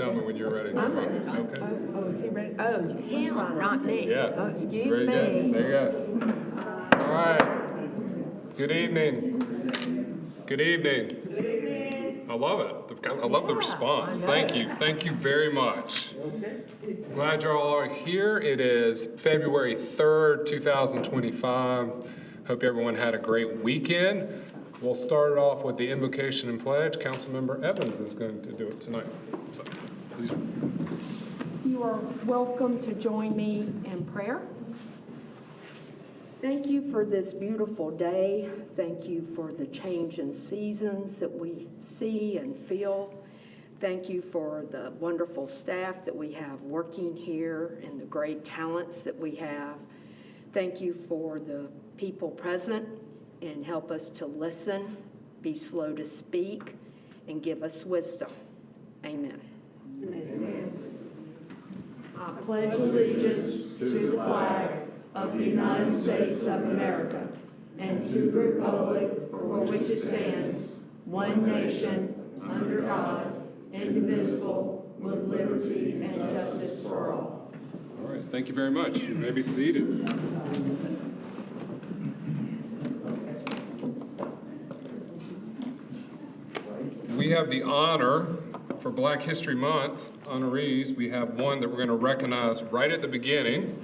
tell me when you're ready. I'm ready. Okay. Oh, is he ready? Oh, him, not me. Yeah. Oh, excuse Very me. good. There you go. All right. Good evening. Good evening. Good evening. I love it. I love the response. Thank you. Thank you very much. Glad you're all here. It is February 3rd, 2025. Hope everyone had a great weekend. We'll start it off with the invocation and pledge. Councilmember Evans is going to do it tonight. So, please. You are welcome to join me in prayer. Thank you for this beautiful day. Thank you for the change in seasons that we see and feel. Thank you for the wonderful staff that we have working here and the great talents that we have. Thank you for the people present and help us to listen, be slow to speak, and give us wisdom. Amen. Amen. I pledge allegiance to the flag of the United States of America and to the republic for which it stands, one nation, under God, indivisible, with liberty and justice for all. All right, thank you very much. You may be seated. We have the honor for Black History Month honorees. We have one that we're going to recognize right at the beginning.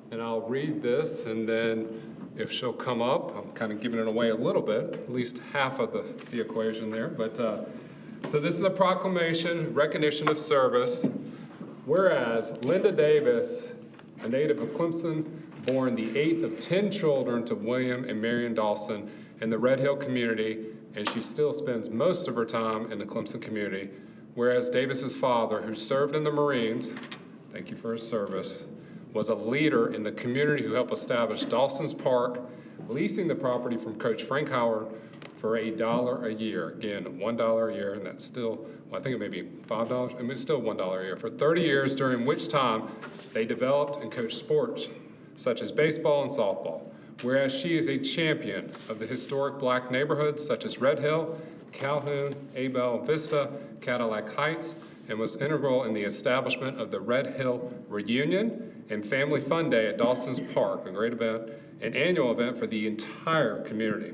And I'll read this, and then if she'll come up, I'm kind of giving it away a little bit, at least half of the equation there. But so this is a proclamation, recognition of service. Whereas Linda Davis, a native of Clemson, born the 8th of 10 children to William and Marion Dawson in the Red Hill community, and she still spends most of her time in the Clemson community. Whereas Davis's father, who served in the Marines, thank you for his service, was a leader in the community who helped establish Dawson's Park, leasing the property from Coach Frank Howard for $1 a year. Again, $1 a year, and that's still, well, I think it may be $5. I mean, it's still $1 a year for 30 years, during which time they developed and coached sports such as baseball and softball. Whereas she is a champion of the historic Black neighborhoods such as Red Hill, Calhoun, Abel Vista, Cadillac Heights, and was integral in the establishment of the Red Hill Reunion and Family Fun Day at Dawson's Park, a great event, an annual event for the entire community.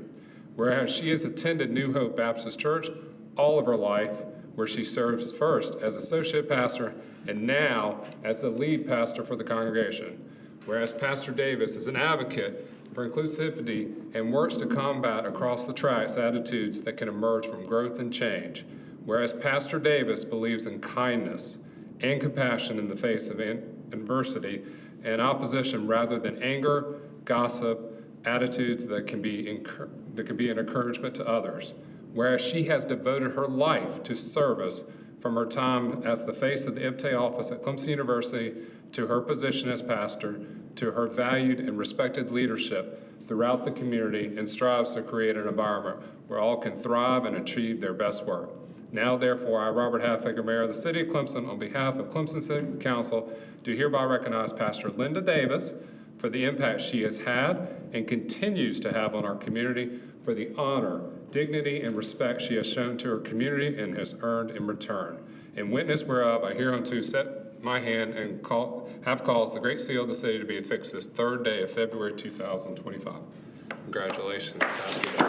Whereas she has attended New Hope Baptist Church all of her life, where she serves first as associate pastor and now as the lead pastor for the congregation. Whereas Pastor Davis is an advocate for inclusivity and works to combat across the tracks attitudes that can emerge from growth and change. Whereas Pastor Davis believes in kindness and compassion in the face of adversity and opposition rather than anger, gossip, attitudes that can be an encouragement to others. Whereas she has devoted her life to service from her time as the face of the IPTE office at Clemson University to her position as pastor, to her valued and respected leadership throughout the community, and strives to create an environment where all can thrive and achieve their best work. Now, therefore, I, Robert Halfacre, Mayor of the City of Clemson, on behalf of Clemson City Council, do hereby recognize Pastor Linda Davis for the impact she has had and continues to have on our community, for the honor, dignity, and respect she has shown to her community and has earned in return. In witness whereof, I hereunto set my hand and have caused the great seal of the city to be affixed this 3rd day of February 2025. Congratulations, Pastor Davis.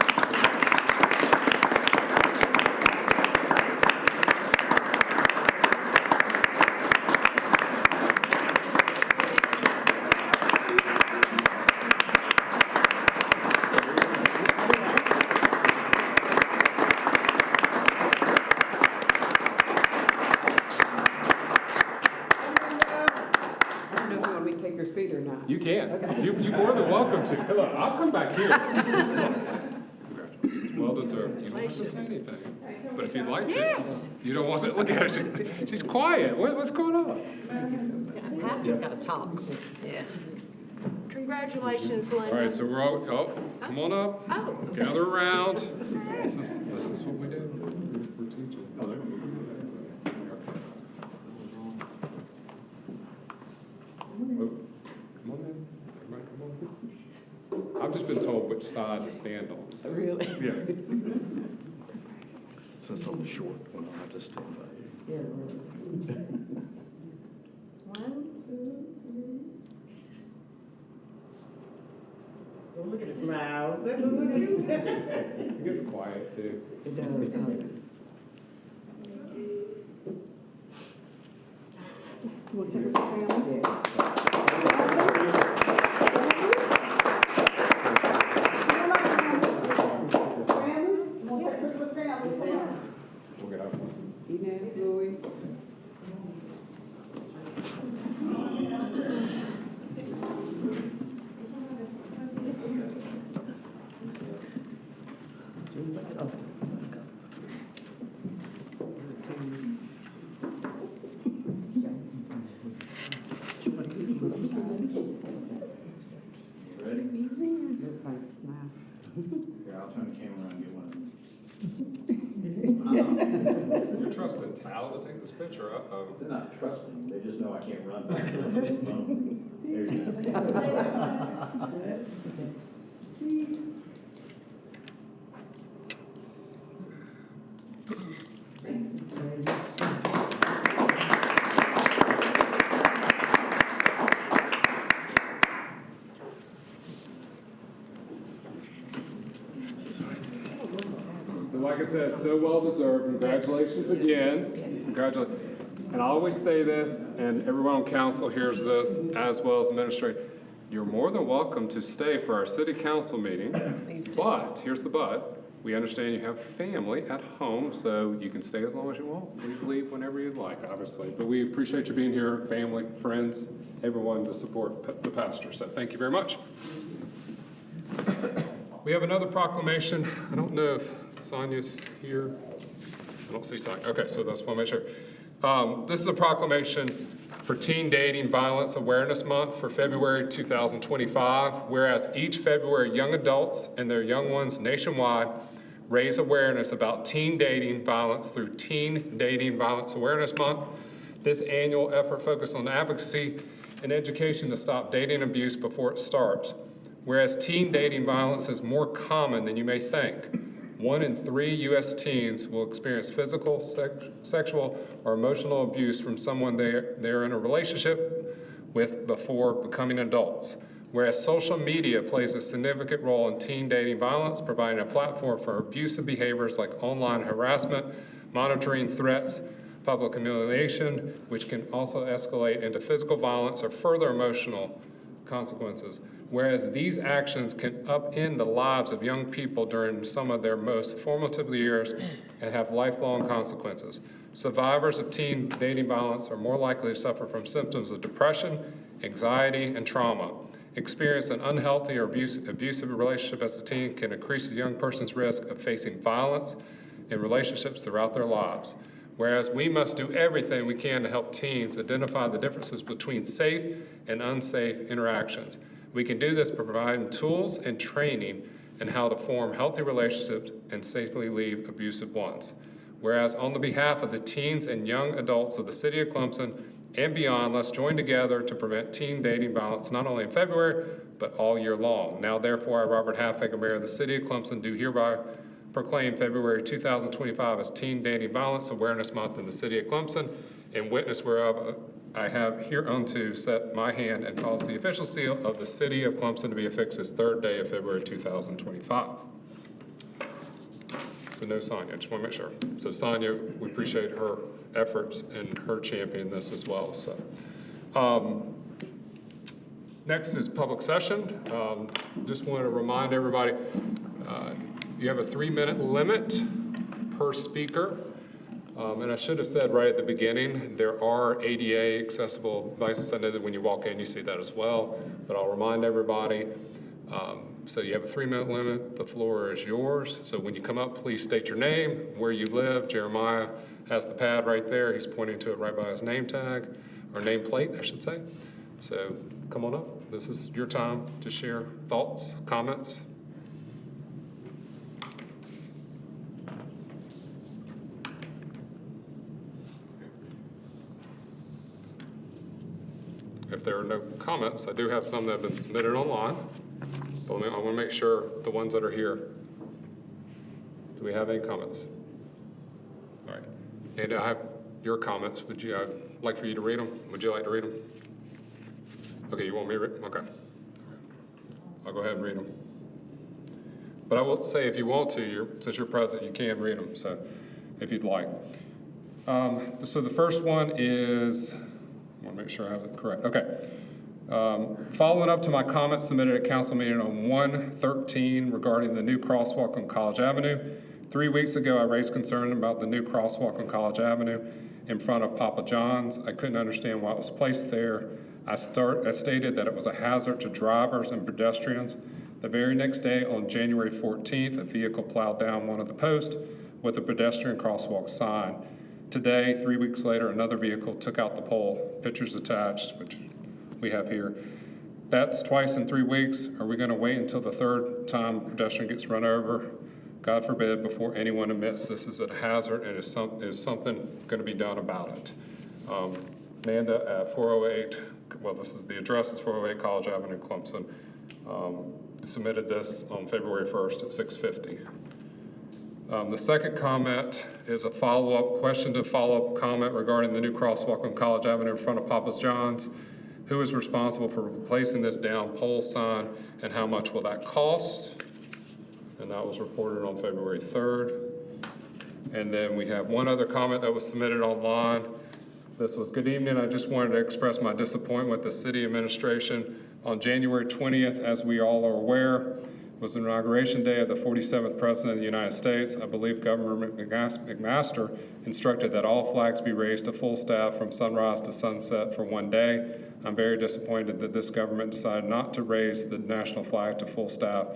You can. Okay. You're more than welcome to. Hey, look, I'll come back here. Congratulations. Well deserved. You don't have to say anything. But if you'd like to. Yes. You don't want to. Look at her. She's quiet. What's going on? Pastor's got to talk. Yeah. Congratulations, Linda. All right, so we're all, come on up. Oh. Gather around. This is what we do. We're teaching. Come on in. Everybody come on. I've just been told which side to stand on. So. Really? Yeah. So it's a little short when I have to stand by you. One, two, three. Well, look at the smiles. Look at you. It gets quiet too. It does, doesn't it? We'll take it to family. We'll get up. Ines, Louis. Ready? Everybody smile. Here, I'll turn the camera around and get one. You're trusting Tal to take this picture, uh-oh. They're not trusting, they just know I can't run back to the phone. There you go. So like I said, so well deserved. Congratulations again. Congratulations. And I always say this, and everyone on council hears this, as well as administrator. You're more than welcome to stay for our city council meeting. But, here's the but, we understand you have family at home, so you can stay as long as you want. Please leave whenever you'd like, obviously. But we appreciate you being here, family, friends, everyone to support the pastor. So thank you very much. We have another proclamation. I don't know if Sonia's here. I don't see Sonia. Okay, so that's one to make sure. This is a proclamation for Teen Dating Violence Awareness Month for February 2025, whereas each February, young adults and their young ones nationwide raise awareness about teen dating violence through Teen Dating Violence Awareness Month. This annual effort focuses on advocacy and education to stop dating abuse before it starts. Whereas teen dating violence is more common than you may think. 1 in 3 U.S. teens will experience physical, sexual, or emotional abuse from someone they're in a relationship with before becoming adults. Whereas social media plays a significant role in teen dating violence, providing a platform for abusive behaviors like online harassment, monitoring threats, public humiliation, which can also escalate into physical violence or further emotional consequences. Whereas these actions can upend the lives of young people during some of their most formative years and have lifelong consequences. Survivors of teen dating violence are more likely to suffer from symptoms of depression, anxiety, and trauma. Experience an unhealthy or abusive relationship as a teen can increase a young person's risk of facing violence in relationships throughout their lives. Whereas we must do everything we can to help teens identify the differences between safe and unsafe interactions. We can do this by providing tools and training in how to form healthy relationships and safely leave abusive ones. Whereas on the behalf of the teens and young adults of the city of Clemson and beyond, let's join together to prevent teen dating violence not only in February, but all year long. Now therefore, I, Robert Halfacre, Mayor of the city of Clemson, do hereby proclaim February 2025 as Teen Dating Violence Awareness Month in the city of Clemson, in witness whereof I have hereunto set my hand and cause the official seal of the city of Clemson to be affixed this 3rd day of February 2025. So no Sonia, just want to make sure. So Sonia, we appreciate her efforts and her championing this as well. So next is public session. Just want to remind everybody, you have a 3-minute limit per speaker. And I should have said right at the beginning, there are ADA accessible devices. I know that when you walk in, you see that as well, but I'll remind everybody. So you have a 3-minute limit. The floor is yours. So when you come up, please state your name, where you live. Jeremiah has the pad right there. He's pointing to it right by his name tag, or name plate, I should say. So come on up. This is your time to share thoughts, comments. If there are no comments, I do have some that have been submitted online. But I want to make sure the ones that are here. Do we have any comments? All right. And I have your comments. Would you, I'd like for you to read them. Would you like to read them? Okay, you want me to read them? Okay. I'll go ahead and read them. But I will say, if you want to, since you're president, you can read them, so if you'd like. So the first one is, I want to make sure I have it correct. Okay. Following up to my comments submitted at council meeting on 1/13 regarding the new crosswalk on College Avenue. 3 weeks ago, I raised concern about the new crosswalk on College Avenue in front of Papa John's. I couldn't understand why it was placed there. I stated that it was a hazard to drivers and pedestrians. The very next day, on January 14th, a vehicle plowed down one of the posts with a pedestrian crosswalk sign. Today, 3 weeks later, another vehicle took out the pole, pictures attached, which we have here. That's twice in 3 weeks. Are we gonna wait until the third time a pedestrian gets run over, God forbid, before anyone admits this is a hazard and is something gonna be done about it? Amanda at 408, well, the address is 408 College Avenue, Clemson, submitted this on February 1st at 6:50. The second comment is a question to follow-up comment regarding the new crosswalk on College Avenue in front of Papa John's. Who is responsible for replacing this down pole sign, and how much will that cost? And that was reported on February 3rd. And then we have one other comment that was submitted online. This was, good evening, I just wanted to express my disappointment with the city administration. On January 20th, as we all are aware, was the inauguration day of the 47th President of the United States. I believe Governor McMaster instructed that all flags be raised to full staff from sunrise to sunset for 1 day. I'm very disappointed that this government decided not to raise the national flag to full staff.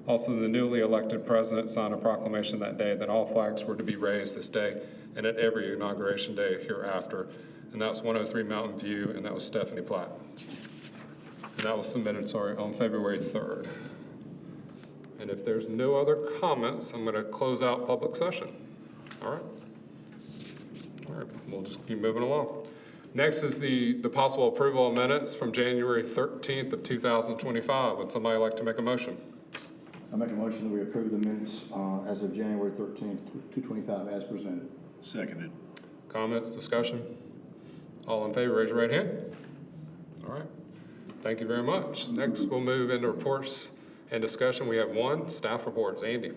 Also, the newly elected president signed a proclamation that day that all flags were to be raised this day and at every inauguration day hereafter. And that was 103 Mountain View, and that was Stephanie Platt. And that was submitted, on February 3rd. And if there's no other comments, I'm gonna close out public session. All right, we'll just keep moving along. Next is the possible approval of minutes from January 13th of 2025. Would somebody like to make a motion? I make a motion that we approve the minutes as of January 13th, 2025 as presented. Seconded. Comments, discussion? All in favor, raise your right hand. All right, thank you very much. Next, we'll move into reports and discussion. We have one, staff reports. Andy.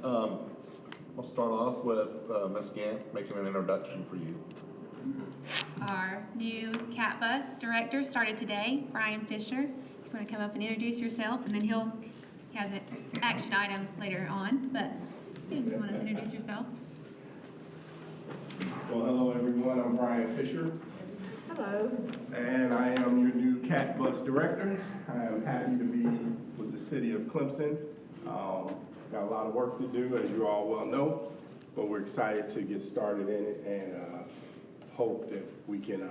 I'll start off with Ms. Gant making an introduction for you. Our new cat bus director started today, Brian Fisher. You want to come up and introduce yourself, and then he has an action item later on, but you want to introduce yourself? Well, hello everyone, I'm Brian Fisher, Hello. and I am your new cat bus director. I am happy to be with the city of Clemson. Got a lot of work to do, as you all well know, but we're excited to get started in it and hope that we can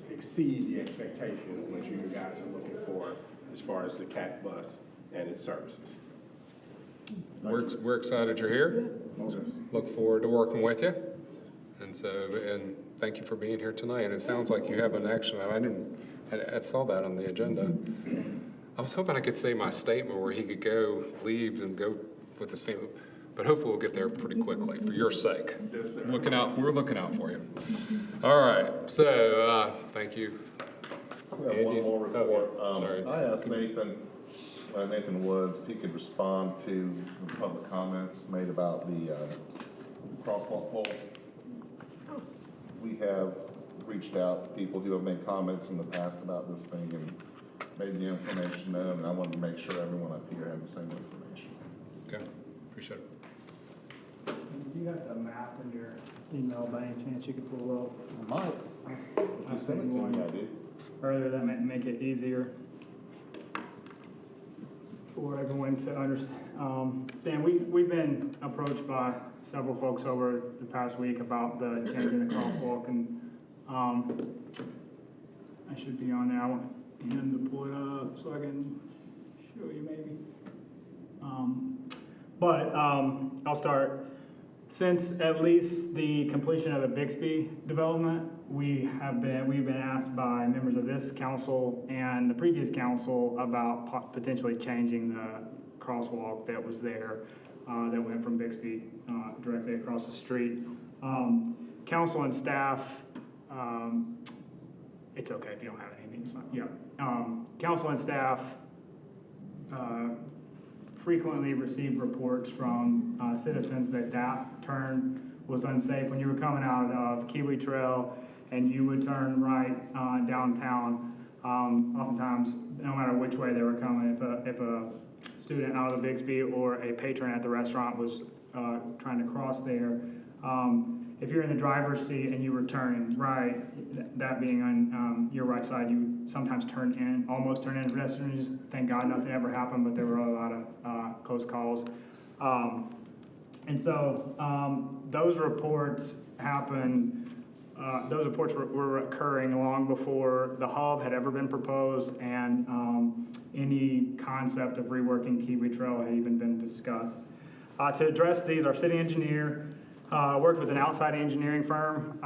exceed the expectations which you guys are looking for as far as the cat bus and its services. We're excited you're here. Look forward to working with you. And thank you for being here tonight. And it sounds like you have an action. I saw that on the agenda. I was hoping I could say my statement where he could leave and go with his family, but hopefully we'll get there pretty quickly for your sake. Yes, sir. We're looking out for you. All right, so thank you. We have one Andy? more report. Sorry. I asked Nathan Woods if he could respond to the public comments made about the crosswalk pole. We have reached out to people who have made comments in the past about this thing and made the information known, and I wanted to make sure everyone up here had the same information. Okay, appreciate it. Do you have the map in your email by any chance you could pull up? I might. I You sent it to one me, I did. earlier that might make it easier for everyone to understand. Stan, we've been approached by several folks over the past week about the changing the crosswalk, and I should be on there. I want him to pull it up so I can show you maybe. I'll start. Since at least the completion of the Bixby development, we've been asked by members of this council and the previous council about potentially changing the crosswalk that was there, that went from Bixby directly across the street. council and staff, it's okay if you don't have anything, it's fine, yeah. Council and staff frequently receive reports from citizens that that turn was unsafe. When you were coming out of Kiwi Trail and you would turn right downtown, oftentimes, no matter which way they were coming, if a student out of the Bixby or a patron at the restaurant was trying to cross there, if you're in the driver's seat and you were turning right, that being on your right side, you sometimes almost turn in pedestrians. Thank God nothing ever happened, but there were a lot of close calls. And so those reports were occurring long before the hub had ever been proposed and any concept of reworking Kiwi Trail had even been discussed. To address these, our city engineer worked with an outside engineering firm,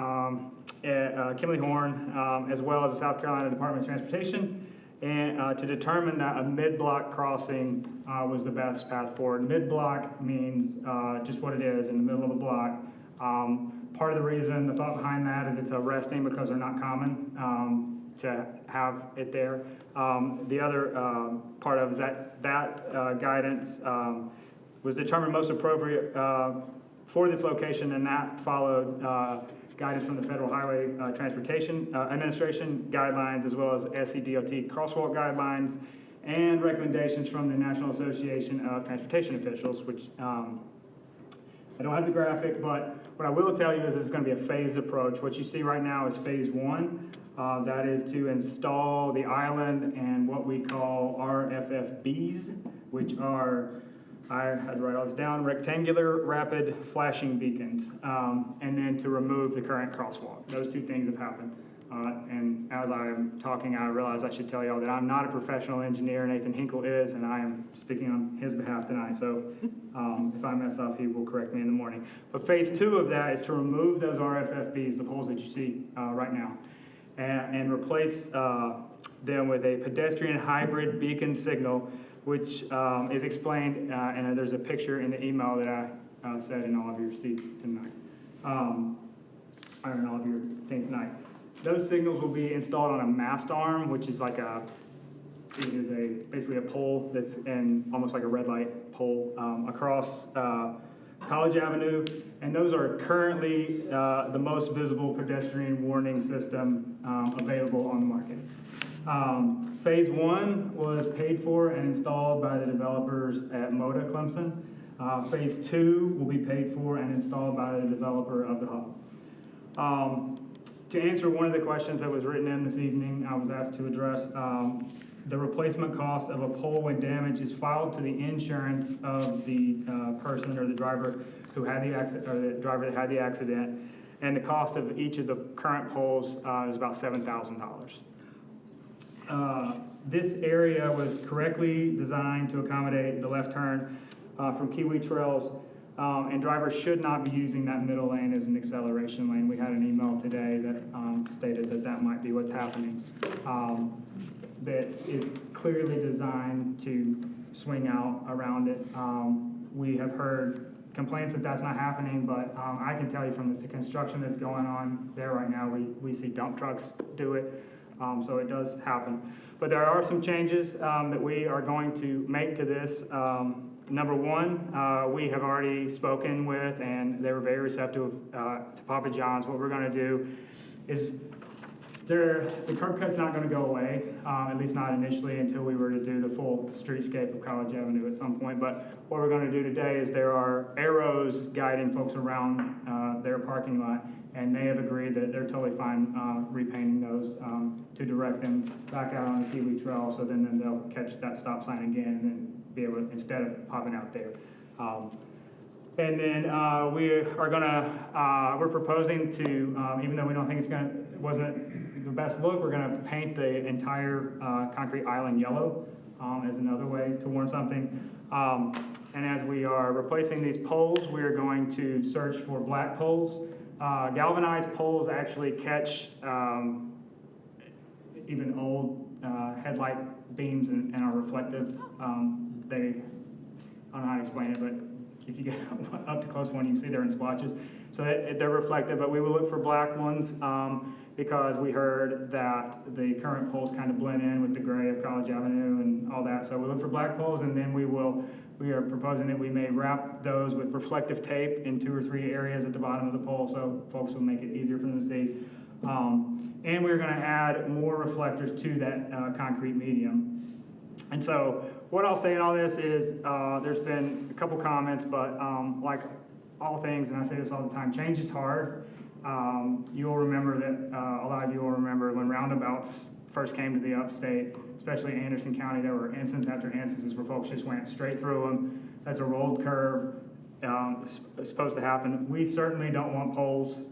Kimley Horn, as well as the South Carolina Department of Transportation, and to determine that a mid-block crossing was the best path forward. Mid-block means just what it is, in the middle of a block. Part of the reason, the thought behind that is it's arresting because they're not common to have it there. The other part of that guidance was determined most appropriate for this location, and that followed guidance from the Federal Highway Transportation Administration guidelines, as well as SCDOT crosswalk guidelines, and recommendations from the National Association of Transportation Officials, which I don't have the graphic, but what I will tell you is it's going to be a phased approach. What you see right now is phase one. That is to install the island and what we call RFFBs, which are, I had to write all this down, rectangular rapid flashing beacons, and then to remove the current crosswalk. Those two things have happened. And as I'm talking, I realize I should tell y'all that I'm not a professional engineer. Nathan Hinkle is, and I am speaking on his behalf tonight. So if I mess up, he will correct me in the morning. But phase two of that is to remove those RFFBs, the poles that you see right now, and replace them with a pedestrian hybrid beacon signal, which is explained, and there's a picture in the email that I said in all of your seats tonight, or in all of your things tonight. Those signals will be installed on a mast arm, which is basically a pole that's in almost like a red light pole across College Avenue, and those are currently the most visible pedestrian warning system available on the market. Phase one was paid for and installed by the developers at MODA Clemson. Phase two will be paid for and installed by the developer of the hub. To answer one of the questions that was written in this evening, I was asked to address the replacement cost of a pole when damage is filed to the insurance of the person or the driver who had the accident, or the driver that had the accident, and the cost of each of the current poles is about $7,000. This area was correctly designed to accommodate the left turn from Kiwi Trails, and drivers should not be using that middle lane as an acceleration lane. We had an email today that stated that that might be what's happening. That is clearly designed to swing out around it. We have heard complaints that that's not happening, but I can tell you from the construction that's going on there right now, we see dump trucks do it, so it does happen. But there are some changes that we are going to make to this. Number one, we have already spoken with, and they were very receptive to Papa John's. What we're going to do is the curb cut's not going to go away, at least not initially, until we were to do the full streetscape of College Avenue at some point. But what we're going to do today is there are arrows guiding folks around their parking lot, and they have agreed that they're totally fine repainting those to direct them back out on the Kiwi Trail, so then they'll catch that stop sign again and then be able to, instead of popping out there. And then we're proposing to, even though we don't think it wasn't the best look, we're gonna paint the entire concrete island yellow as another way to warn something. And as we are replacing these poles, we are going to search for black poles. Galvanized poles actually catch even old headlight beams and are reflective. I don't know how to explain it, but if you get up to close one, you can see they're in splotches. So they're reflective, but we will look for black ones because we heard that the current poles kind of blend in with the gray of College Avenue and all that. So we look for black poles, and then we are proposing that we may wrap those with reflective tape in 2 or 3 areas at the bottom of the pole, so folks will make it easier for them to see. And we're going to add more reflectors to that concrete medium. And so what I'll say in all this is there's been a couple comments, but like all things, and I say this all the time, change is hard. You'll remember that, a lot of you will remember when roundabouts first came to the upstate, especially Anderson County, there were instance after instances where folks just went straight through them. That's a rolled curve. It's supposed to happen. We certainly don't want poles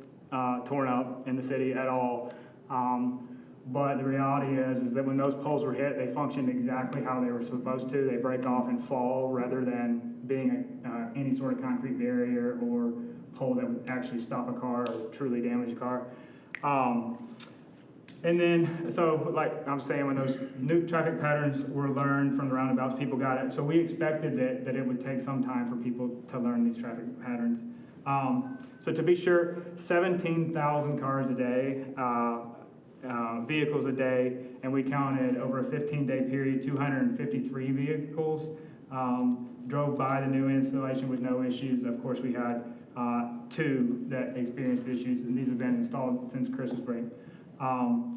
torn up in the city at all. But the reality is that when those poles were hit, they functioned exactly how they were supposed to. They break off and fall rather than being any sort of concrete barrier or pole that would actually stop a car or truly damage a car. And then, so like I was saying, when those new traffic patterns were learned from the roundabouts, people got it. So we expected that it would take some time for people to learn these traffic patterns. So to be sure, 17,000 cars a day, vehicles a day, and we counted over a 15-day period, 253 vehicles drove by the new installation with no issues. Of course, we had 2 that experienced issues, and these have been installed since Christmas break.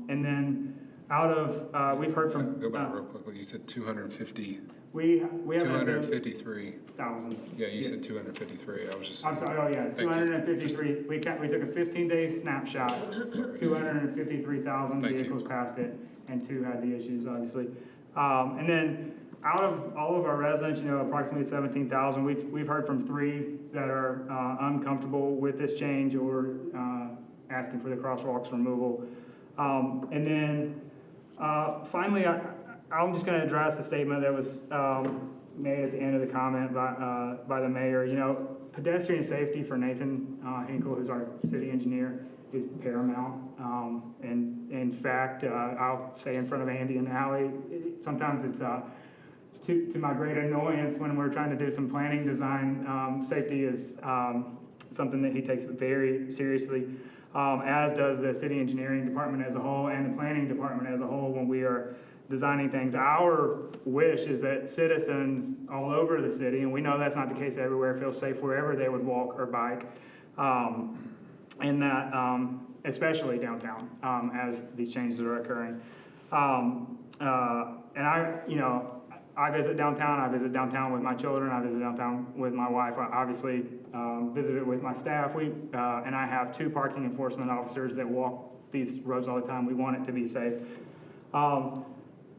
And then out of, we've heard from... Go back real quickly. You said 250. We have 253,000. Yeah, you said 253. I was just... I'm sorry, oh yeah, 253. We took a 15-day snapshot. 253,000 vehicles passed it, and 2 had the issues, obviously. And then out of all of our residents, approximately 17,000, we've heard from 3 that are uncomfortable with this change or asking for the crosswalks removal. And then finally, I'm just going to address a statement that was made at the end of the comment by the mayor. Pedestrian safety for Nathan Hinkle, who's our city engineer, is paramount. And in fact, I'll say in front of Andy in the alley, sometimes it's to my great annoyance when we're trying to do some planning design. Safety is something that he takes very seriously, as does the city engineering department as a whole and the planning department as a whole when we are designing things. Our wish is that citizens all over the city, and we know that's not the case everywhere, feel safe wherever they would walk or bike, and that especially downtown as these changes are occurring. And I visit downtown with my children, I visit downtown with my wife, I obviously visited with my staff. And I have 2 parking enforcement officers that walk these roads all the time. We want it to be safe.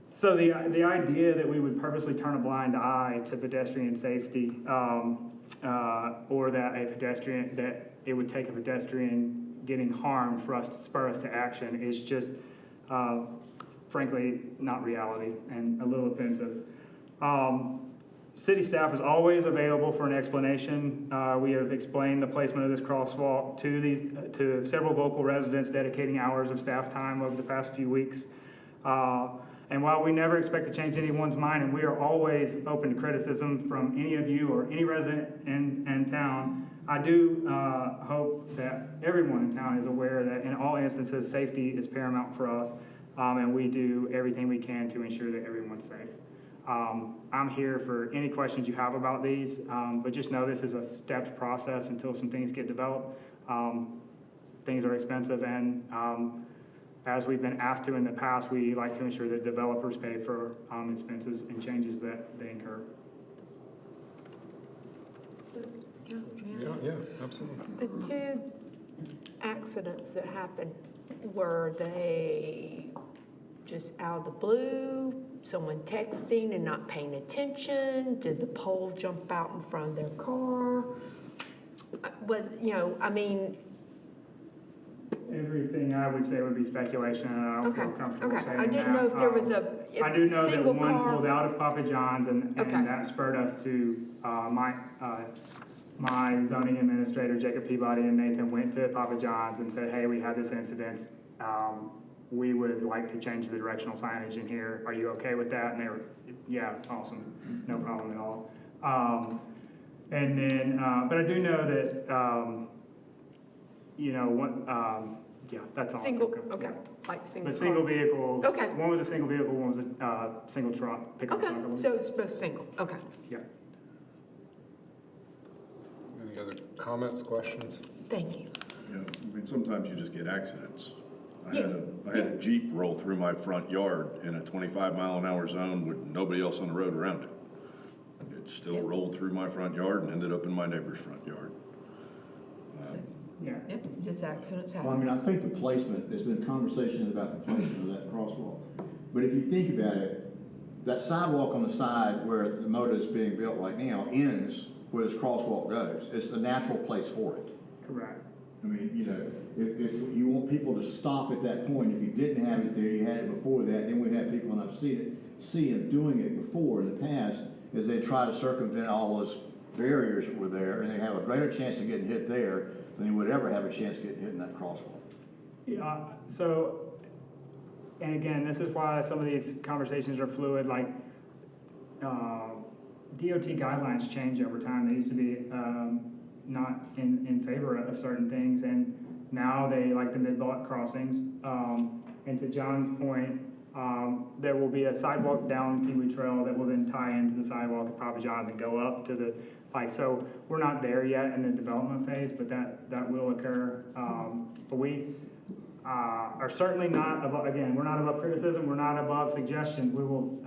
So the idea that we would purposely turn a blind eye to pedestrian safety, or that it would take a pedestrian getting harmed for us to spur us to action is just, frankly, not reality and a little offensive. City staff is always available for an explanation. We have explained the placement of this crosswalk to several local residents, dedicating hours of staff time over the past few weeks. And while we never expect to change anyone's mind, and we are always open to criticism from any of you or any resident in town, I do hope that everyone in town is aware that in all instances, safety is paramount for us, and we do everything we can to ensure that everyone's safe. I'm here for any questions you have about these, but just know this is a stepped process until some things get developed. Things are expensive, and as we've been asked to in the past, we like to ensure that developers pay for expenses and changes that they incur. Yeah, absolutely. The 2 accidents that happened, were they just out of the blue? Someone texting and not paying attention? Did the pole jump out in front of their car? Everything I would say would be speculation, and I don't feel comfortable saying that. I didn't know if there was a I do know that single one car. pulled out of Papa John's, and that spurred us to my zoning administrator, Jacob Peabody, and Nathan went to Papa John's and said, hey, we had this incident. We would like to change the directional signage in here. Are you okay with that? And they were, yeah, awesome. No problem at all. And then, but I do know that you know, yeah, that's all. I Single, think of. okay, like single But car. single vehicle. Okay. One was a single vehicle, one was a single truck, pickup Okay, truck. I believe. so it's both single, okay. Yeah. Any other comments, questions? Thank you. Yeah, I mean, sometimes you just get accidents. I Yeah, had a Jeep roll through my front yard in a 25-mile-an-hour zone with nobody else on the road around it. It still rolled through my front yard and ended up in my neighbor's front yard. Yeah. Yep, just accidents Well, I happen. mean, I think the placement, there's been conversation about the placement of that crosswalk. But if you think about it, that sidewalk on the side where the motor is being built right now ends where this crosswalk goes. It's the natural place for it. Correct. I mean, you know, if you want people to stop at that point, if you didn't have it there, you had it before that, then we'd have people, and I've seen them doing it before in the past, is they try to circumvent all those barriers that were there, and they have a greater chance of getting hit there than you would ever have a chance of getting hit in that crosswalk. Yeah, so, and again, this is why some of these conversations are fluid, like, DOT guidelines change over time. They used to be, not in favor of certain things, and now they like the mid-block crossings. And to John's point, there will be a sidewalk down Kiwi Trail that will then tie into the sidewalk at Papa John's and go up to the, like, so we're not there yet in the development phase, but that will occur. But we are certainly not above, again, we're not above criticism, we're not above suggestions. We will,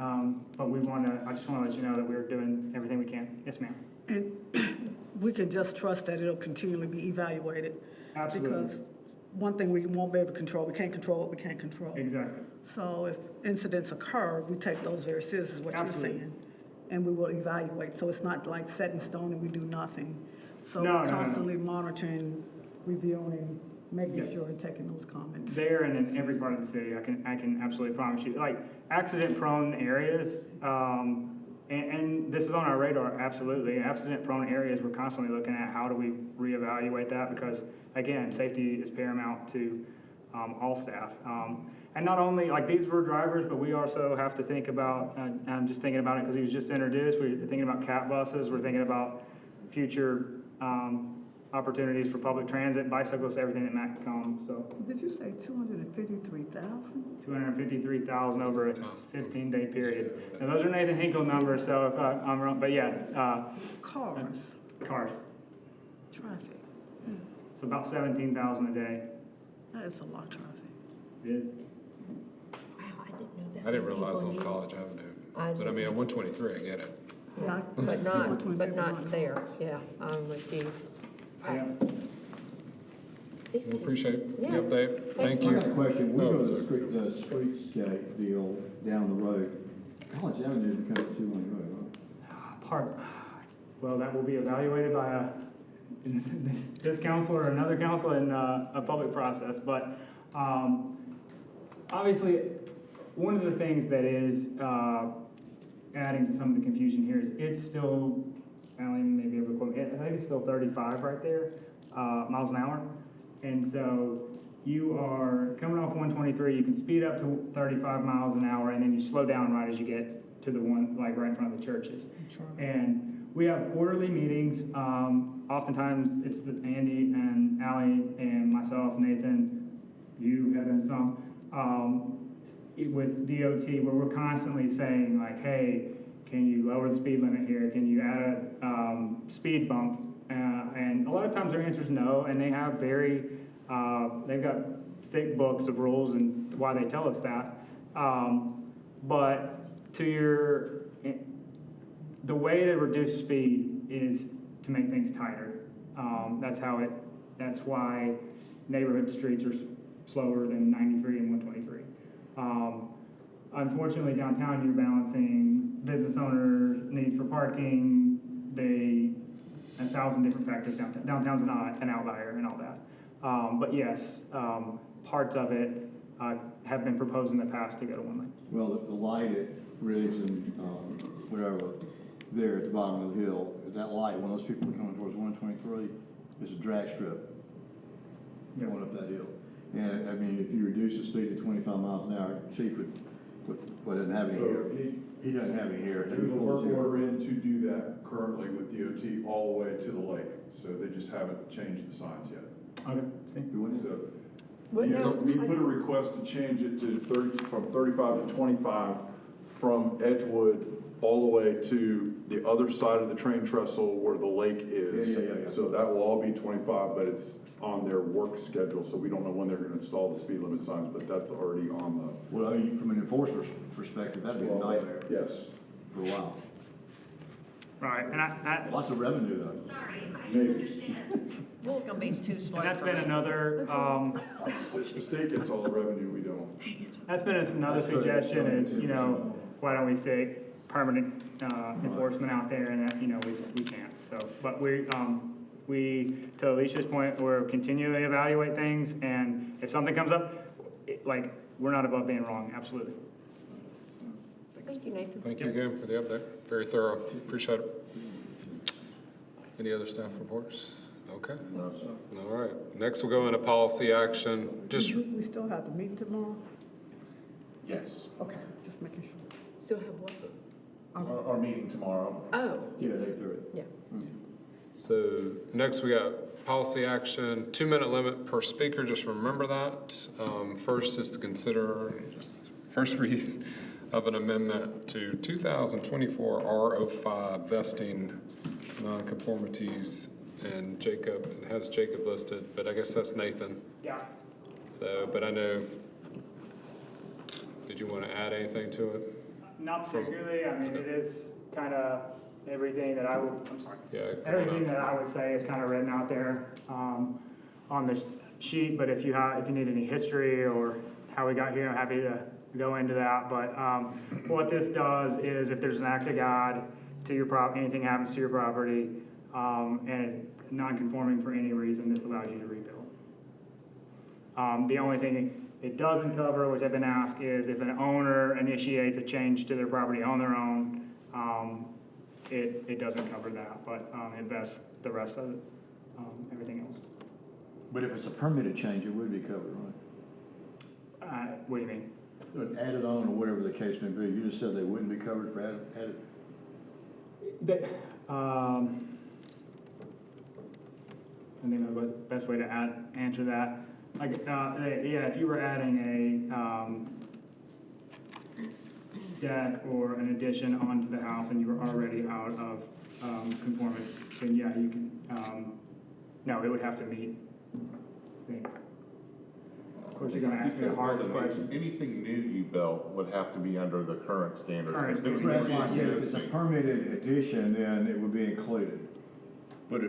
but I just want to let you know that we're doing everything we can. Yes, ma'am. And we can just trust that it'll continually be evaluated. Absolutely. Because one thing we won't be able to control, we can't control what we can't control. Exactly. So if incidents occur, we take those very serious, is what you're Absolutely. saying. And we will evaluate, so it's not like set in stone and we do nothing. So No, we're no, no. constantly monitoring, reviewing, making Yeah. sure and taking those comments. There and in every part of the city, I can absolutely promise you. Like, accident-prone areas, and this is on our radar, absolutely. Accident-prone areas, we're constantly looking at how do we reevaluate that, because, again, safety is paramount to all staff. And not only, like, these were drivers, but we also have to think about, and I'm just thinking about it because he was just introduced, we're thinking about cat buses, we're thinking about future opportunities for public transit, bicyclists, everything that might come, so. Did you say 253,000? 253,000 over a 15-day period. Now, those are Nathan Hinkle numbers, so if I'm wrong, but yeah, Cars, cars. traffic, So about 17,000 a day. that is a lot of traffic. It is. Wow, I didn't know that. I didn't many realize people on knew. College Avenue. I But I mean, at 123, I get it. But not there, yeah, I'm with you. Yeah. We appreciate the Yeah. update. Thank I you. got a question. We Oh, go to the sorry. streetscape deal down the road. College Avenue becomes a two-lane road, right? Well, that will be evaluated by this council or another council in a public process, but obviously, one of the things that is adding to some of the confusion here is it's still, Alan may be able to quote me, I think it's still 35 right there, miles an hour. And so you are coming off 123, you can speed up to 35 miles an hour, and then you slow down right as you get to the one, like right in front of the churches. And we have quarterly meetings. Oftentimes it's Andy and Allie and myself, Nathan, you, Evan, some, with DOT, where we're constantly saying like, hey, can you lower the speed limit here? Can you add a speed bump? And a lot of times their answer is no, and they have they've got thick books of rules and why they tell us that. But the way to reduce speed is to make things tighter. That's why neighborhood streets are slower than 93 and 123. Unfortunately, downtown, you're balancing business owners' needs for parking, 1,000 different factors downtown. Downtown's not an outlier and all that. But yes, parts of it have been proposed in the past to go to one lane. Well, the light at Riggs and wherever, there at the bottom of the hill, that light, when those people are coming towards 123, is a drag strip going up that hill. And, I mean, if you reduce the speed to 25 miles an hour, Chief doesn't have any here. He doesn't have any here. There's a work order in to do that currently with DOT all the way to the lake, so they just haven't changed the signs yet. Okay, see? You want to? You put a request to change it to 30, from 35 to 25 from Edgewood all the way to the other side of the train trestle where the lake is. Yeah. So that will all be 25, but it's on their work schedule, so we don't know when they're gonna install the speed limit signs, but that's already on Well, I mean, from an enforcer's perspective, that'd be a nightmare the, yes, for a while. Right, and I Lots of revenue though. maybe. It's gonna be too slow. and that's been another, The state gets all the revenue, we don't. that's been another suggestion is, you know, why don't we stay permanent, enforcement out there and that, you know, we can't. So, but we, to Alicia's point, we're continually evaluate things and if something comes up, like, we're not above being wrong, absolutely. Thank you, Nathan. Thank you again for the update. Very thorough. Appreciate it. Any other staff reports? Okay. All right. Next, we'll go into policy action. Just, We still have to meet tomorrow? Yes, Okay, just making sure. Still have what? our meeting tomorrow. Oh, Yeah, they threw it. yeah. so next we got policy action, 2-minute limit per speaker. Just remember that. First is to consider just first read of an amendment to 2024 R05 vesting nonconformities. And Jacob, it has Jacob listed, but I guess that's Nathan. Yeah. So, but I know, did you want to add anything to it? Not particularly, I mean, it is kind of everything that Yeah. everything that I would say is kind of written out there on the sheet, but if you need any history or how we got here, I'm happy to go into that. But what this does is if there's an act of God to your anything happens to your property and is non-conforming for any reason, this allows you to rebuild. The only thing it doesn't cover, which I've been asked, is if an owner initiates a change to their property on their own, it doesn't cover that, but it vests the rest of it, everything else. But if it's a permitted change, it would be covered, right? What do you mean? Added on or whatever the case may be, you just said they wouldn't be covered for added. I think the best way to answer that, like, yeah, if you were adding a deck or an addition onto the house and you were already out of conformance, then yeah, you can, no, it would have to meet. Of course, you're gonna ask me the hardest question. Anything new you built would have to be under the current standards. Current standards. That's why I said if it's a permitted addition, then it would be included. But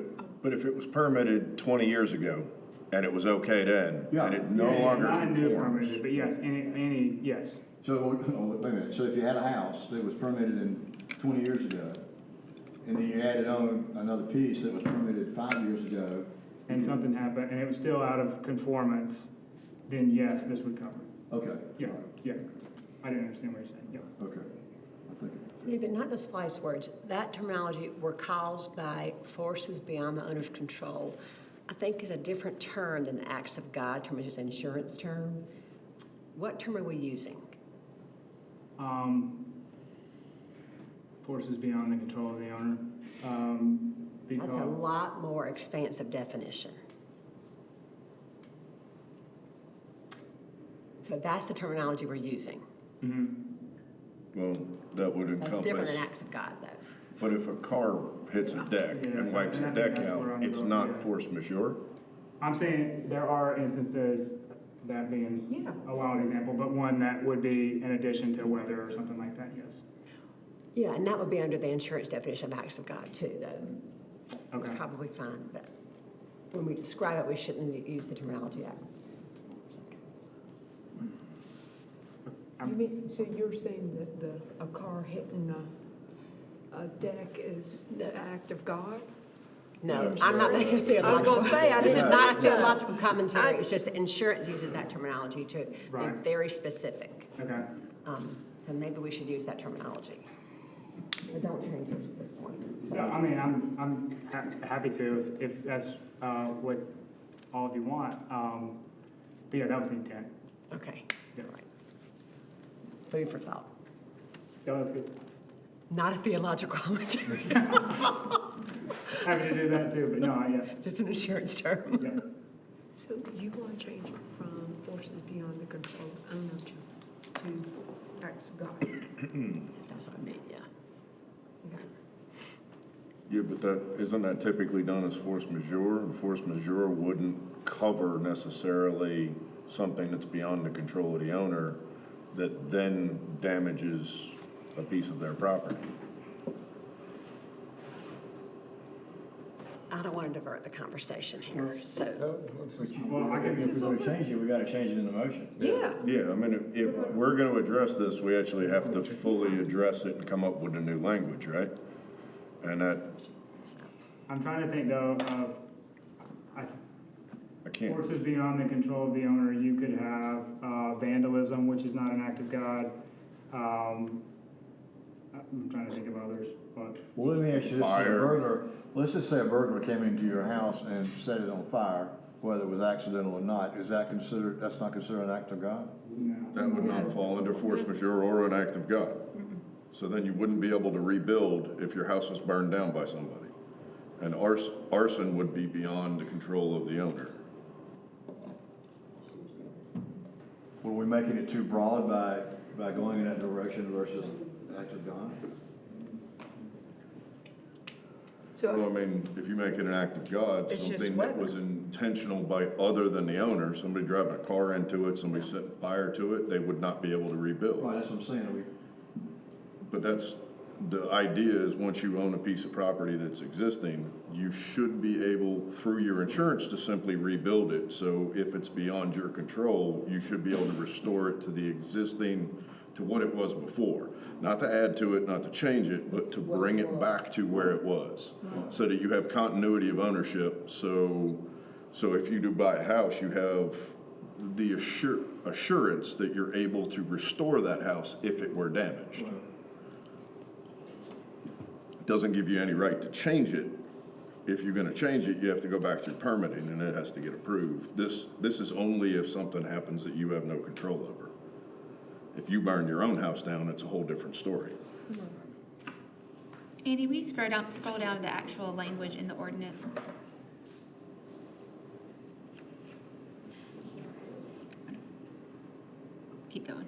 if it was permitted 20 years ago and it was okay then, and it no longer Not a new conforms. permitted, but yes, any, yes. So, wait a minute, so if you had a house that was permitted in 20 years ago, and then you added on another piece that was permitted 5 years ago. And something happened, and it was still out of conformance, then yes, this would cover it. Okay. Yeah, all right, yeah. I didn't understand what you're saying, yeah. Okay. I think. Yeah, but not the splice words. That terminology were caused by forces beyond the owner's control, I think is a different term than the acts of God term, which is an insurance term. What term are we using? Forces beyond the control of the owner. That's a lot more expansive definition. So that's the terminology we're using. Well, that would encompass. That's different than acts of God, though. But if a car hits a deck and wipes the deck out, it's not force majeure? I'm saying there are instances, that being a wild example, but one that would be in addition to weather or something like that, yes. Yeah, and that would be under the insurance definition of acts of God, too, though. It's Okay. probably fine, but when we describe it, we shouldn't use the terminology acts. You mean, so you're saying that a car hitting a deck is the act of God? No, I'm not making a theological. I was gonna say, I This didn't is not a think so. theological commentary, it's just insurance uses that terminology to be Right. very specific. Okay. So maybe we should use that terminology. But don't change it at this point. Yeah, I mean, I'm happy to if that's what all of you want. But yeah, that was the intent. Okay, Yeah. all right. Food for thought. That was good. Not a theological commentary, Happy to do that too, but no, yeah. just an insurance term. Yeah. So you want to change it from forces beyond the control of owner to acts of God? That's what I mean, yeah. Okay. Yeah, but that, isn't that typically done as force majeure? And force majeure wouldn't cover necessarily something that's beyond the control of the owner that then damages a piece of their property. I don't want to divert the conversation here, so. Well, I can, If we're gonna change it, we gotta change it in the motion. Yeah. Yeah, I mean, if we're gonna address this, we actually have to fully address it and come up with a new language, right? And that, I'm trying to think though of, I can't. forces beyond the control of the owner, you could have vandalism, which is not an act of God. I'm trying to think of others, but Well, let me ask you this, Fire. a burglar, let's just say a burglar came into your house and set it on fire, whether it was accidental or not, is that considered, that's not considered an act of God? no. That would not fall under force majeure or an act of God. So then you wouldn't be able to rebuild if your house was burned down by somebody. And arson would be beyond the control of the owner. Were we making it too broad by going in that direction versus act of God? Well, I mean, if you make it an act of God, It's just something that weather. was intentional by other than the owner, somebody driving a car into it, somebody setting fire to it, they would not be able to rebuild. Right, that's what I'm saying, But that's, the idea is once you own a piece of property that's existing, you should be able, through your insurance, to simply rebuild it. So if it's beyond your control, you should be able to restore it to the existing, to what it was before. Not to add to it, not to change it, but to bring it back to where it was. So that you have continuity of ownership. So if you do buy a house, you have the assurance that you're able to restore that house if it were damaged. Doesn't give you any right to change it. If you're gonna change it, you have to go back through permitting and it has to get approved. This is only if something happens that you have no control over. If you burn your own house down, it's a whole different story. Andy, will you scroll down to the actual language in the ordinance? Keep going.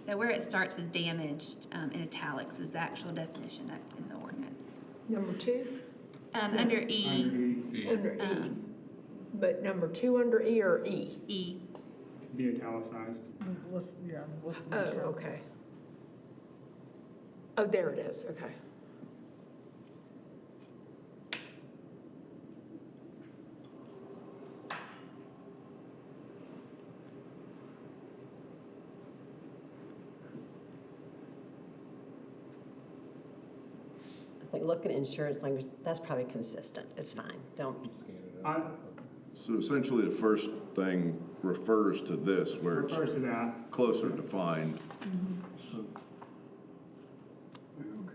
So where it starts with damaged in italics is the actual definition that's in the ordinance. Number 2? Under E. Under E. But number 2 under E or E? E. Be italicized. Oh, okay. Oh, there it is, okay. I think looking at insurance language, that's probably consistent. It's fine. Don't. So essentially, the first thing refers to this, where it's Refers to that. closer defined. So,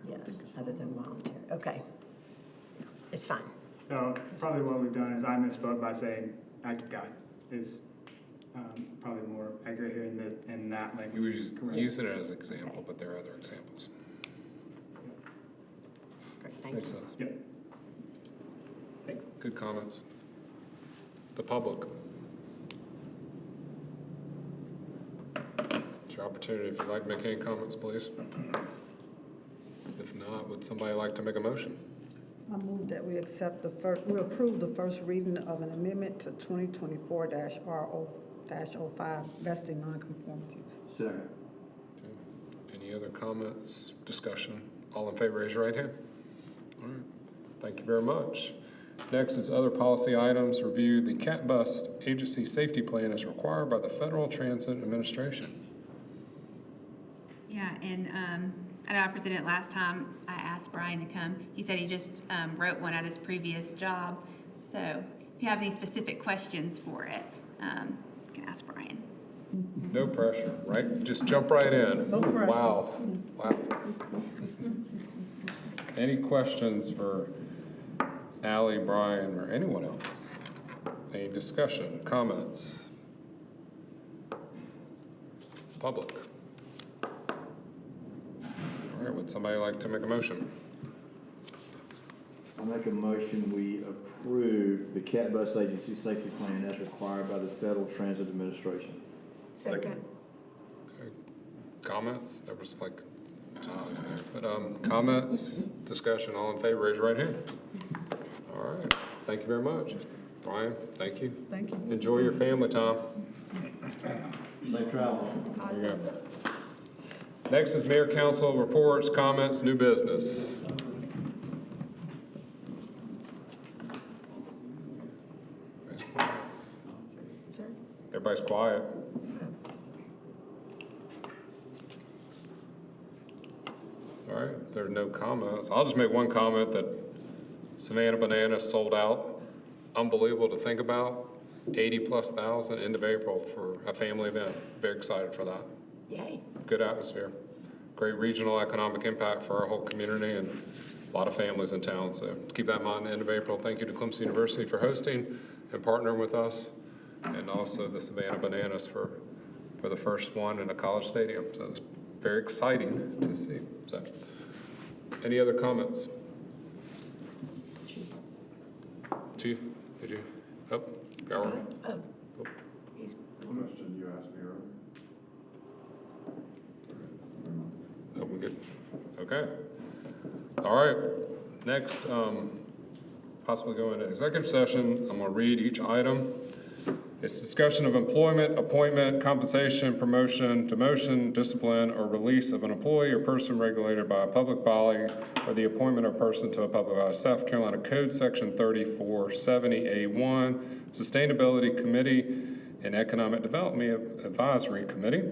Yes, other than voluntary. Okay. It's fine. So probably what we've done is I misspoke by saying act of God is probably more accurate here in that You language. was using it as an example, but there are other examples. That's great. Thank Makes you. sense. Yep. Thanks. Good comments. The public. It's your opportunity. If you'd like to make any comments, please. If not, would somebody like to make a motion? I move that we we approve the first reading of an amendment to 2024-R-05 vesting nonconformities. second. Okay. Any other comments, discussion? All in favor, raise your right hand. All right. Thank you very much. Next is other policy items. Review the CAT bus agency safety plan as required by the Federal Transit Administration. Yeah, and I know I presented it last time. I asked Brian to come. He said he just wrote one at his previous job. So if you have any specific questions for it, you can ask Brian. No pressure, right? Just jump right in. No pressure. Wow. Wow. Any questions for Allie, Brian, or anyone else? Any discussion, comments? Public? All right, would somebody like to make a motion? I make a motion, we approve the CAT bus agency safety plan as required by the Federal Transit Administration. Second. Okay. Comments? There was like ties there. But comments, discussion, all in favor, raise your right hand. All right. Thank you very much. Brian, thank you. Thank you. Enjoy your family time. Safe travel. There you go. Next is mayor council reports, comments, new business. Everybody's quiet. All right, if there are no comments. I'll just make one comment that Savannah Bananas sold out. Unbelievable to think about. 80,000+ end of April for a family event. Very excited for that. Yay. Good atmosphere. Great regional economic impact for our whole community and a lot of families in town. So keep that in mind, the end of April. Thank you to Clemson University for hosting and partnering with us, and also the Savannah Bananas for the first one in a college stadium. So it's very exciting to see. So, any other comments? Chief, did you? Oh, Carol. Question you asked me earlier. Oh, we good? Okay. All right. Next, possibly go into executive session. I'm going to read each item. It's discussion of employment, appointment, compensation, promotion, demotion, discipline, or release of an employee or person regulated by a public body, or the appointment of person to a public body. South Carolina Code Section 3470A1, Sustainability Committee and Economic Development Advisory Committee.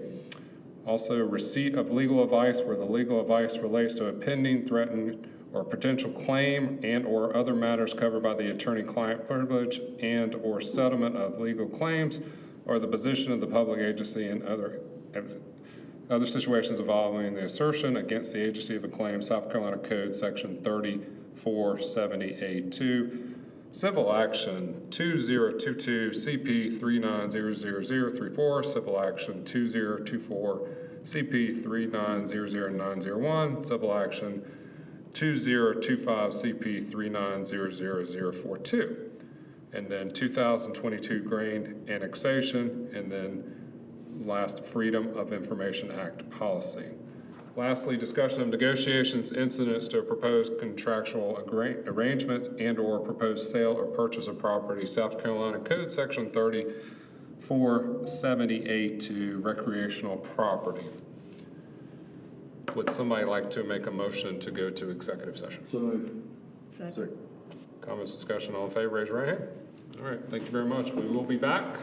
Also, receipt of legal advice where the legal advice relates to a pending, threatened, or potential claim and or other matters covered by the attorney-client privilege and or settlement of legal claims, or the position of the public agency and other situations involving the assertion against the agency of a claim. South Carolina Code Section 3470A2. Civil action 2022 CP 39000034, civil action 2024 CP 39000901, civil action 2025 CP 39000042, and then 2022 grain annexation, and then last Freedom of Information Act policy. Lastly, discussion of negotiations, incidents to proposed contractual arrangements and or proposed sale or purchase of property. South Carolina Code Section 3470A2, recreational property. Would somebody like to make a motion to go to executive session? So moved. Second. Comments, discussion, all in favor, raise your right hand. All right, thank you very much. We will be back.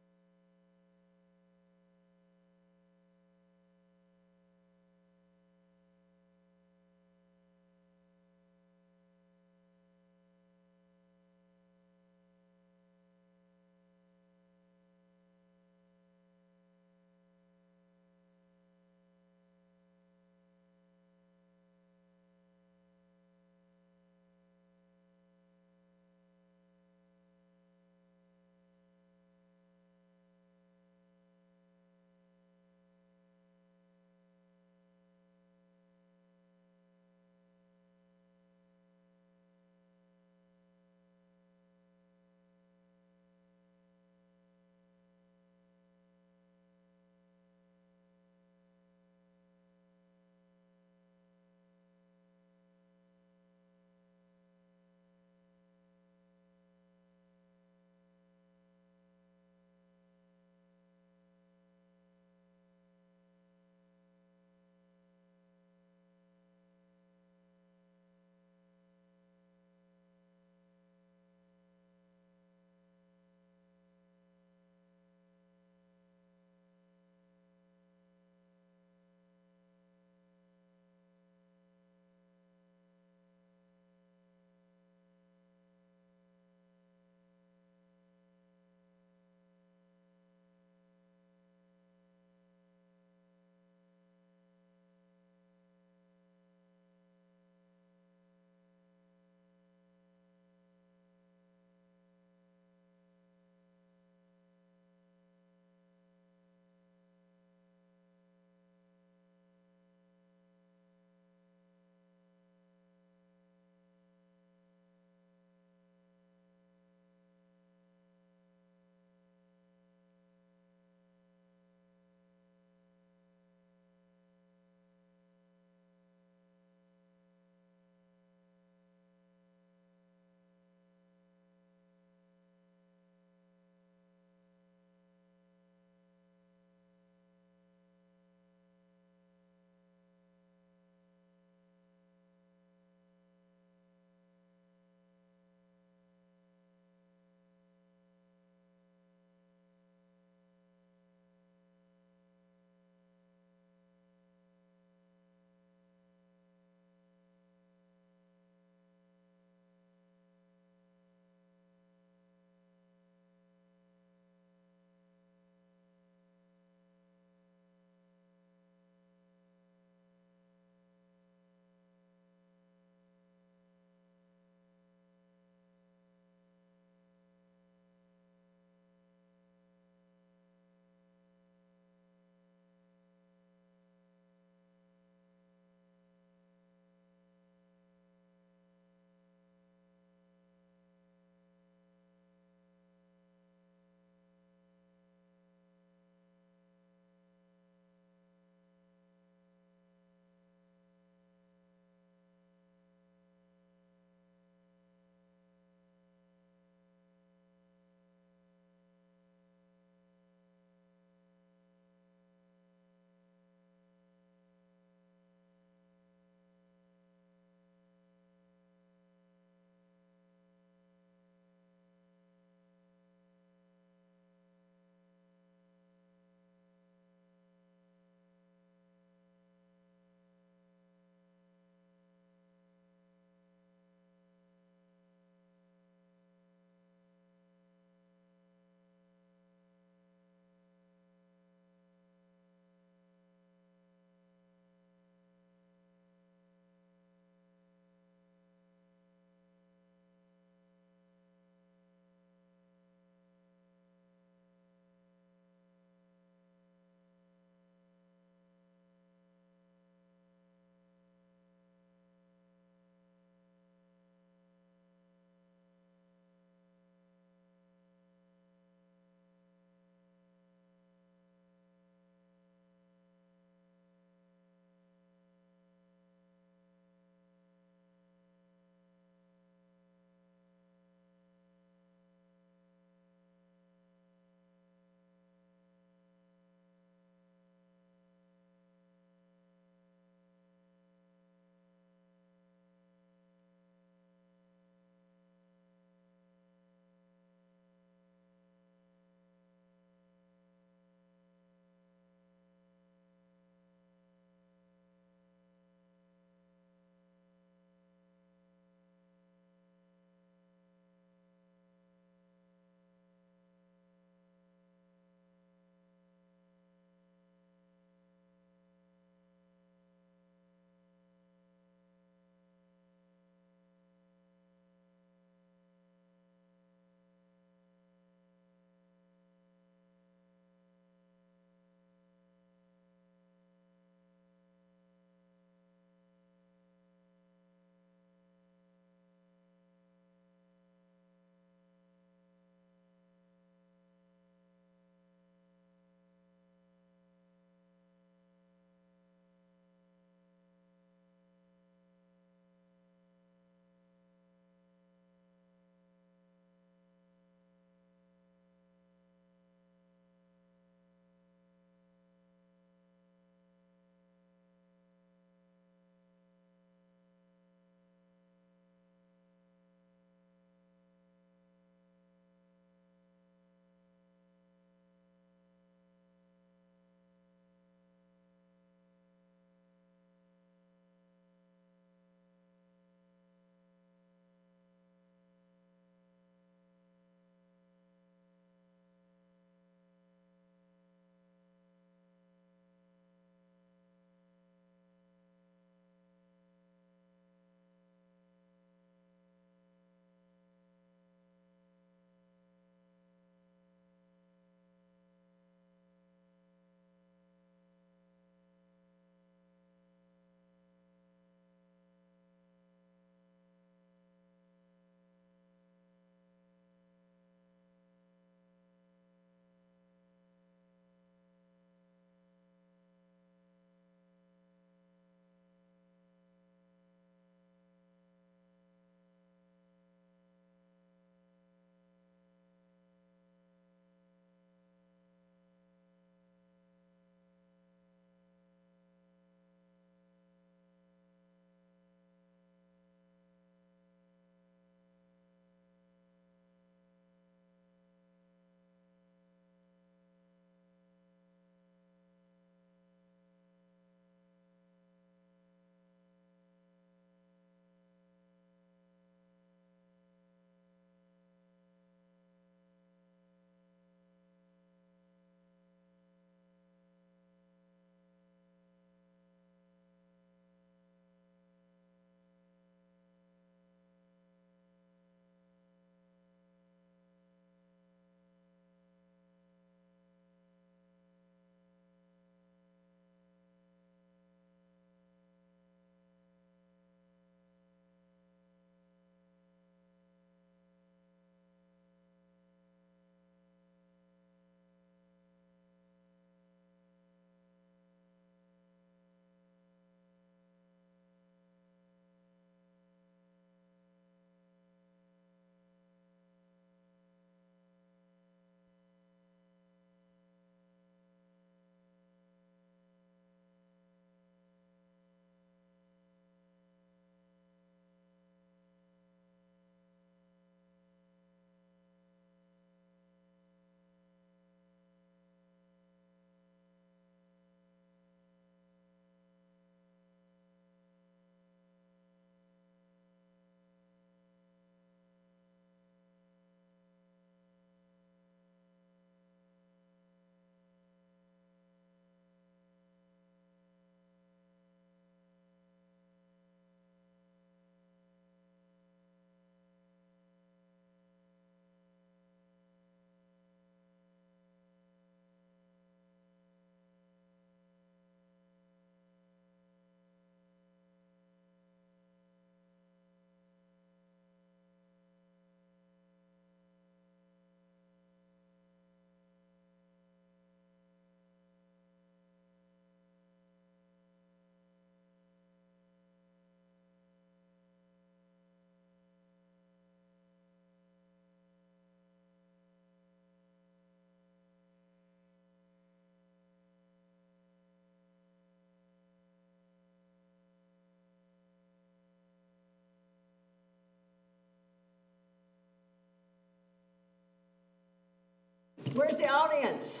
Where's the audience?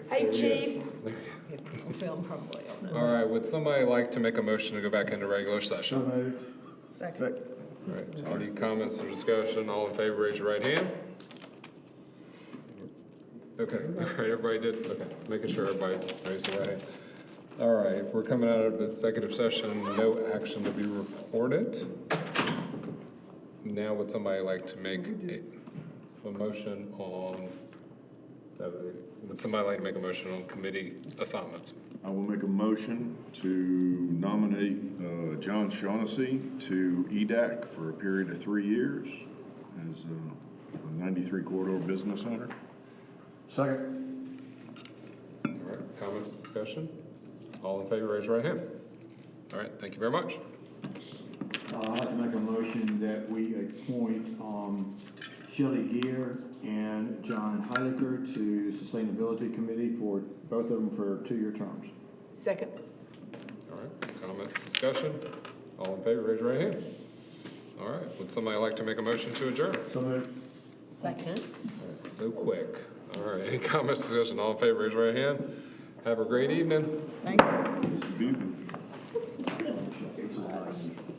Hey, Chief. We'll film probably on that. All right, would somebody like to make a motion to go back into regular session? moved. Second. All right, any comments or discussion? All in favor, raise your right hand. Okay, all right, everybody did, okay, making sure everybody raised their right hand. All right, we're coming out of executive session, no action to be reported. Now would somebody like to make a motion on, would somebody like to make a motion on committee assignments? I will make a motion to nominate John Shaughnessy to EDAC for a period of 3 years as a 93 corridor business owner. Second. All right, comments, discussion? All in favor, raise your right hand. All right, thank you very much. I'd like to make a motion that we appoint Shelley Gear and John Heiliger to Sustainability Committee for both of them for 2-year terms. Second. All right, comments, discussion? All in favor, raise your right hand. All right, would somebody like to make a motion to adjourn? So moved. Second. All right, so quick. All right, any comments, discussion? All in favor, raise your right hand. Have a great evening. Thank you. Easy.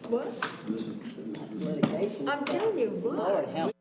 What? Litigation. I'm telling you what. Lord help.